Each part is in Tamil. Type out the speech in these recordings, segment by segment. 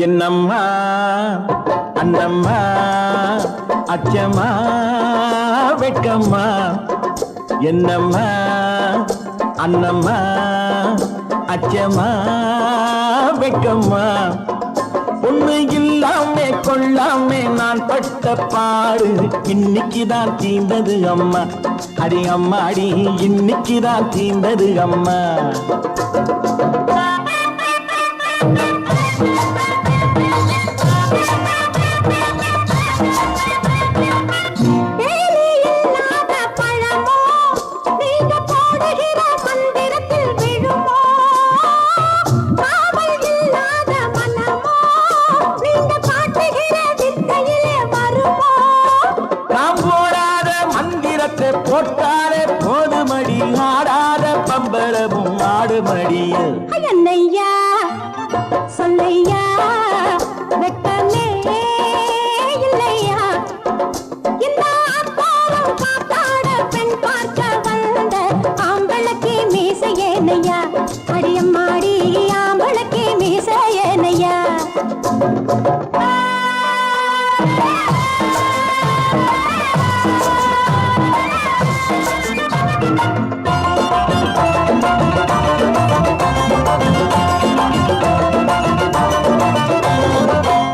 என்னம்மா அண்ணம்மா அச்சம்மா வெட்கம்மா என்னம்மா அண்ணம்மா அச்சம்மா வெட்கம்மா ஒண்ணு இல்லாமே கொள்ளாமே நான் பட்ட பாடு இன்னைக்குதான் தீர்ந்தது அம்மா. அடி அம்மா அடி இன்னைக்குதான் தீர்ந்தது அம்மா. போட்டாலே போதுமடி ஆடாத பம்பரமும் ஆடுமடியில் என்னையா சொல்லையா வெட்டமே இல்லையா இந்த அப்பாவும் காத்தாட பெண் பார்க்க வந்த ஆம்பளக்கு மீசை ஏனையா அடியம்மாடி ஆம்பளக்கு மீசை ஏனையா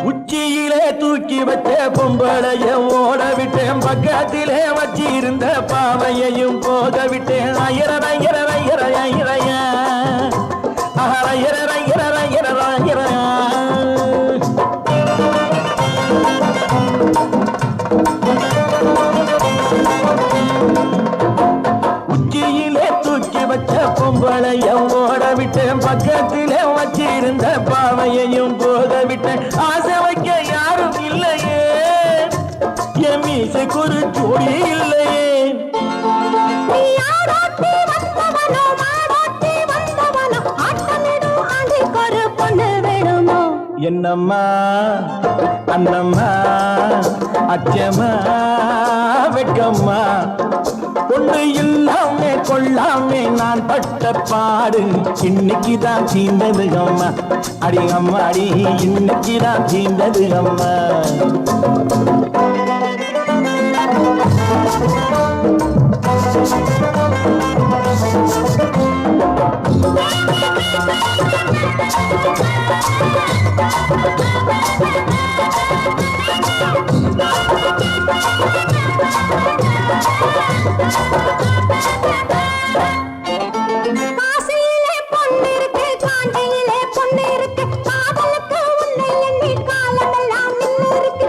உச்சியிலே தூக்கி வச்ச பொம்பளைய ஓட விட்டேன் பக்கத்திலே வச்சிருந்த பாவையையும் போக விட்டேன் உச்சியிலே தூக்கி வச்ச பொம்பளைய ஓட விட்டேன் பக்கத்திலே வச்சிருந்த பாவையையும் போக விட்டேன். ஆசை வைக்க யாரும் இல்லையே என் மீசைக்கு ஒரு ஜோடி இல்லையே. என்னம்மா அண்ணம்மா அச்சம்மா வெட்கம்மா ஒண்ணு இல்லாமே கொள்ளாமே நான் பட்ட பாடு இன்னைக்குதான் தீர்ந்தது அம்மா. அடி அம்மா அடி இன்னைக்குதான் தீர்ந்தது அம்மா. காசிலே பொண்ணு இருக்கு காண்டிலே பொண்ணு இருக்கு காதலுக்கு உன்னை எண்ணி காலமெல்லாம் நின்னு இருக்கு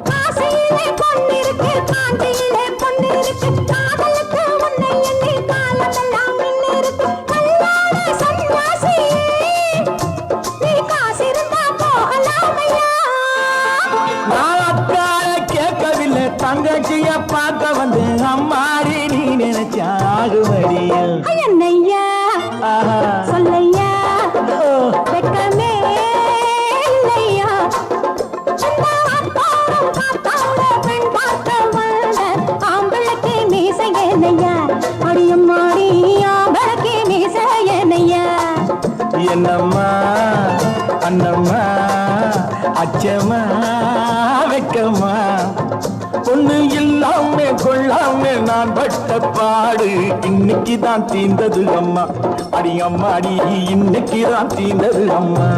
காசிலே பொண்ணு இருக்கு காண்டிலே பொண்ணு இருக்கு காதலுக்கு உன்னை எண்ணி காலமெல்லாம் நின்னு இருக்கு கல்லாட சன்னியாசி நீ காசிருந்தா போகலாமையா. நான் அக்கால கேட்கவில்லை தங்கச்சிய பார்க்க வந்து அம்மாடி நீ நினைச்சாகுவடியா. என்னையா சொல்லையா வெட்கமே இல்லையா இந்த அப்பாவும் காத்தாட பெண் பார்க்க வந்த ஆம்பளக்கு மீசை ஏனையா அடியம்மாடி ஆம்பளக்கு மீசை ஏனையா. என்னம்மா அண்ணம்மா அச்சம்மா வெட்கம்மா ஒண்ணு இல்லாமே கொள்ளாமே நான் பட்ட பாடு இன்னைக்குதான் தீர்ந்தது அம்மா. அடி அம்மா அடி இன்னைக்குதான் தீர்ந்தது அம்மா.